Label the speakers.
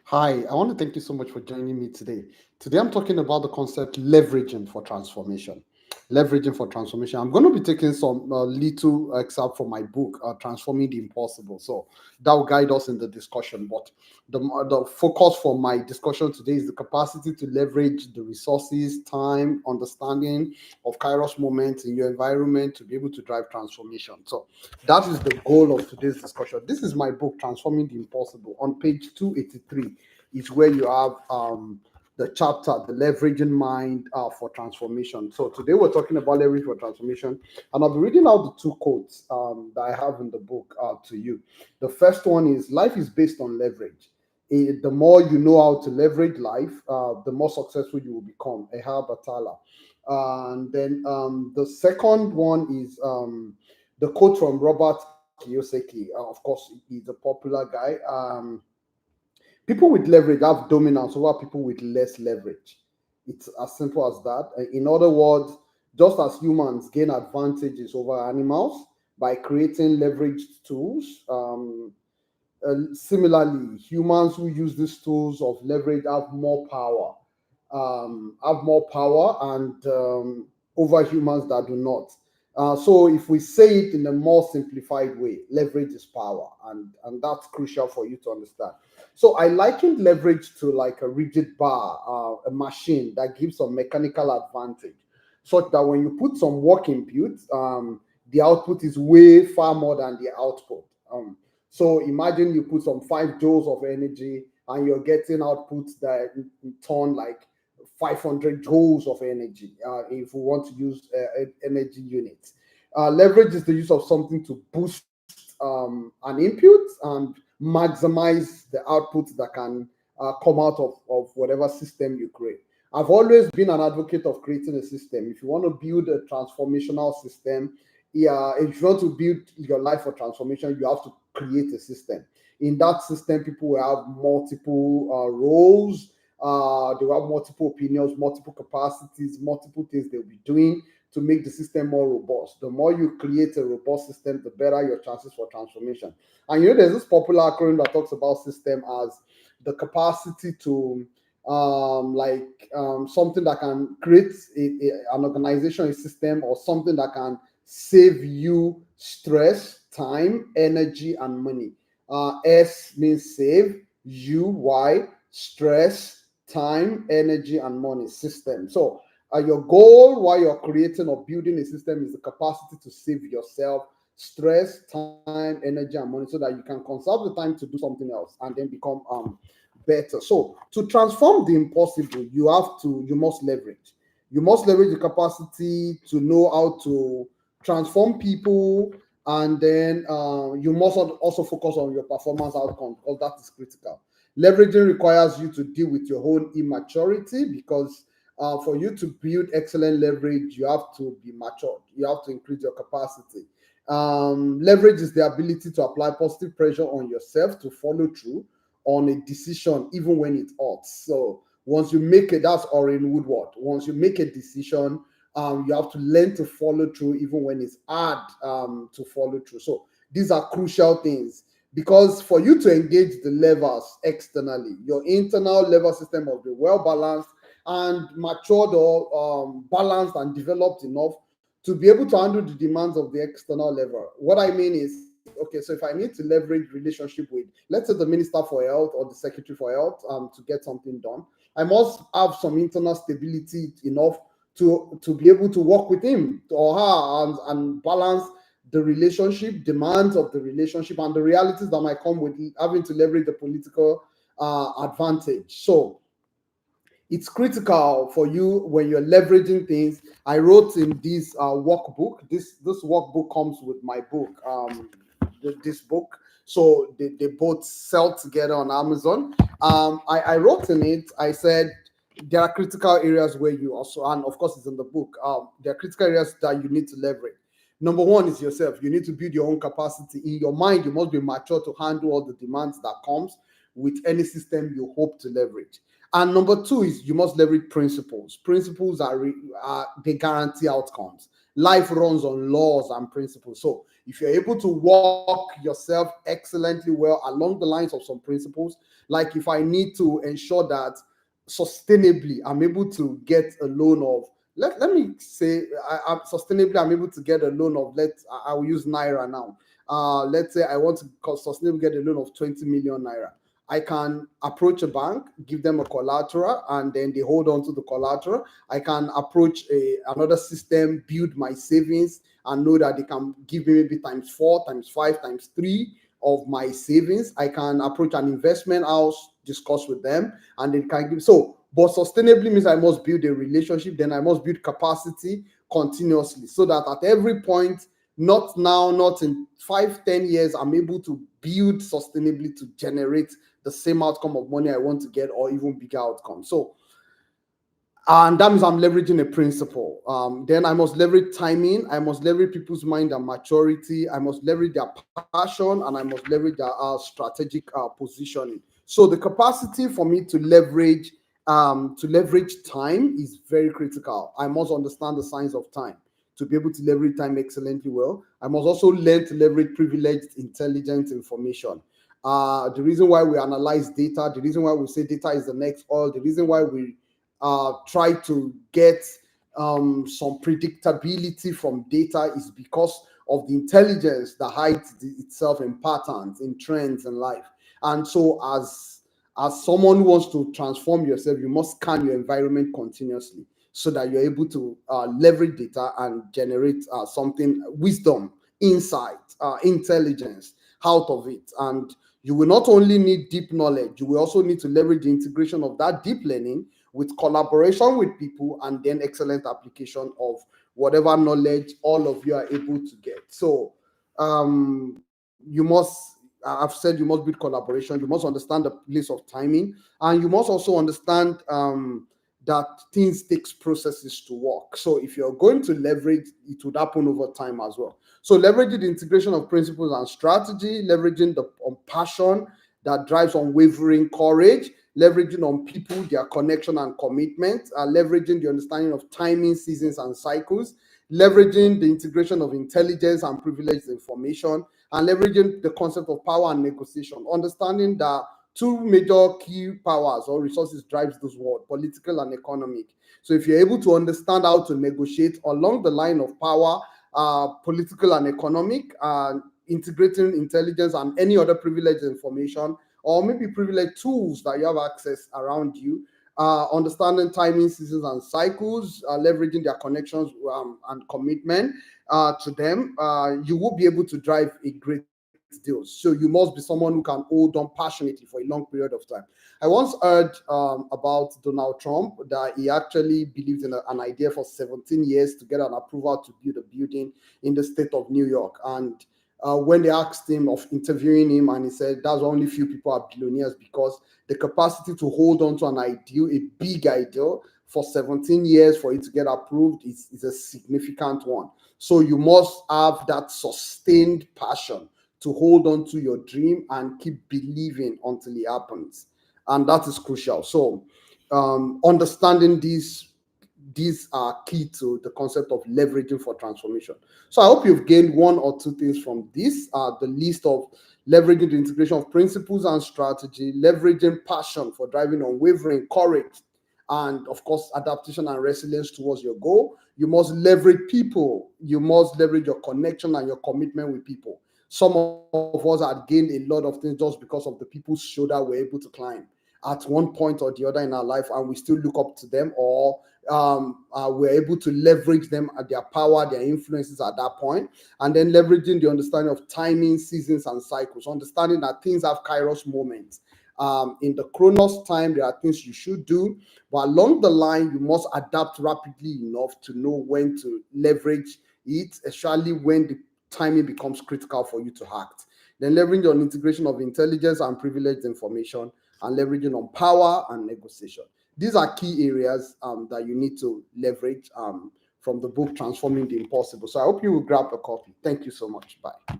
Speaker 1: Hi, I want to thank you so much for joining me today. Today, I'm talking about the concept leveraging for transformation. Leveraging for transformation. I'm going to be taking some little excerpt from my book, Transforming the Impossible. So that will guide us in the discussion. But the focus for my discussion today is the capacity to leverage the resources, time, understanding of Kairos moments in your environment to be able to drive transformation. So that is the goal of today's discussion. This is my book, Transforming the Impossible. On page 283 is where you have the chapter, the leveraging mind for transformation. So today we're talking about leverage for transformation, and I'll be reading out the two quotes that I have in the book to you. The first one is: life is based on leverage. The more you know how to leverage life, the more successful you will become. Ehab Atala. And then the second one is the quote from Robert Kiyosaki. Of course, he's a popular guy. People with leverage have dominance over people with less leverage. It's as simple as that. In other words, just as humans gain advantages over animals by creating leveraged tools, similarly, humans who use these tools of leverage have more power and over humans that do not. So, if we say it in a more simplified way, leverage is power, and that's crucial for you to understand. So, I likened leverage to like a rigid bar, a machine that gives some mechanical advantage, such that when you put some work input, the output is way far more than the output. So imagine you put some 5 joules of energy and you're getting outputs that in turn like 500 joules of energy. If we want to use energy units, leverage is the use of something to boost an input and maximize the output that can come out of whatever system you create. I've always been an advocate of creating a system. If you want to build a transformational system, yeah, if you want to build your life for transformation, you have to create a system. In that system, people will have multiple roles, they will have multiple opinions, multiple capacities, multiple things they'll be doing to make the system more robust. The more you create a robust system, the better your chances for transformation. And there's this popular acronym that talks about system as the capacity to something that can create an organization, a system, or something that can save you stress, time, energy, and money. S means save, U, Y, stress, time, energy, and money system. So, your goal while you're creating or building a system is the capacity to save yourself stress, time, energy, and money so that you can conserve the time to do something else and then become better. So, to transform the impossible, you must leverage. You must leverage the capacity to know how to transform people, and then you must also focus on your performance outcome because that is critical. Leveraging requires you to deal with your own immaturity because for you to build excellent leverage, you have to be matured. You have to increase your capacity. Leverage is the ability to apply positive pressure on yourself to follow through on a decision, even when it hurts. So once you make it, that's Orin Woodward. Once you make a decision, you have to learn to follow through even when it's hard to follow through. So these are crucial things because for you to engage the levers externally, your internal lever system must be well balanced and matured or balanced and developed enough to be able to handle the demands of the external lever. What I mean is, okay, so if I need to leverage relationship with, let's say, the minister for health or the secretary for health to get something done, I must have some internal stability enough to be able to work with him or her and balance the relationship, demands of the relationship, and the realities that might come with having to leverage the political advantage. So it's critical for you when you're leveraging things. I wrote in this workbook. This workbook comes with my book. This book. So they both sell together on Amazon. I wrote in it. I said there are critical areas where you also, and of course it's in the book. There are critical areas that you need to leverage. Number one is yourself. You need to build your own capacity in your mind. You must be mature to handle all the demands that comes with any system you hope to leverage. And number two is you must leverage principles. Principles are they guarantee outcomes. life runs on laws and principles. So if you're able to walk yourself excellently well along the lines of some principles, like if I need to ensure that sustainably I'm able to get a loan of, let me say, sustainably I'm able to get a loan of, I will use naira now. Let's say I want to sustainably get a loan of 20 million naira. I can approach a bank, give them a collateral, and then they hold on to the collateral. I can approach another system, build my savings, and know that they can give me maybe times 4, times 5, times 3 of my savings. I can approach an investment house, discuss with them, and they can give. So, but sustainably means I must build a relationship, then I must build capacity continuously, so that at every point, not now, not in 5, 10 years, I'm able to build sustainably to generate the same outcome of money I want to get, or even bigger outcome. So, and that means I'm leveraging a principle. Then I must leverage timing. I must leverage people's mind and maturity. I must leverage their passion, and I must leverage their strategic positioning. So the capacity for me to leverage time is very critical. I must understand the science of time to be able to leverage time excellently well. I must also learn to leverage privileged, intelligent information. The reason why we analyze data, the reason why we say data is the next oil, the reason why we try to get some predictability from data is because of the intelligence that hides itself in patterns, in trends in life. And so as someone who wants to transform yourself, you must scan your environment continuously so that you're able to leverage data and generate something, wisdom, insight, intelligence out of it. And you will not only need deep knowledge, you will also need to leverage the integration of that deep learning with collaboration with people, and then excellent application of whatever knowledge all of you are able to get. So you must, I've said, you must build collaboration, you must understand the place of timing, and you must also understand that things takes processes to work. So if you're going to leverage, it would happen over time as well. So leveraging the integration of principles and strategy, leveraging the passion that drives unwavering courage, leveraging on people, their connection and commitment, leveraging the understanding of timing, seasons, and cycles, leveraging the integration of intelligence and privileged information, and leveraging the concept of power and negotiation, understanding that two major key powers or resources drives this world, political and economic. So if you're able to understand how to negotiate along the line of power, political and economic, integrating intelligence and any other privileged information, or maybe privileged tools that you have access around you, understanding timing, seasons, and cycles, leveraging their connections and commitment to them, you will be able to drive a great deal. So you must be someone who can hold on passionately for a long period of time. I once heard about Donald Trump that he actually believed in an idea for 17 years to get an approval to build a building in the state of New York. And when they asked him of interviewing him, and he said that's only few people are billionaires, because the capacity to hold on to an ideal, a big ideal, for 17 years for it to get approved is a significant one. So you must have that sustained passion to hold on to your dream and keep believing until it happens. And that is crucial. So understanding these are key to the concept of leveraging for transformation. So I hope you've gained one or two things from this. The list of leveraging the integration of principles and strategy, leveraging passion for driving unwavering courage, and of course, adaptation and resilience towards your goal. You must leverage people. You must leverage your connection and your commitment with people. Some of us had gained a lot of things just because of the people's shoulder we're able to climb at one point or the other in our life, and we still look up to them, or we're able to leverage them at their power, their influences at that point. And then leveraging the understanding of timing, seasons, and cycles, understanding that things have kairos moments. In the chronos time, there are things you should do, but along the line, you must adapt rapidly enough to know when to leverage it, especially when the timing becomes critical for you to act. Then leveraging on integration of intelligence and privileged information, and leveraging on power and negotiation. These are key areas that you need to leverage from the book Transforming the Impossible. So I hope you will grab a copy. Thank you so much. Bye.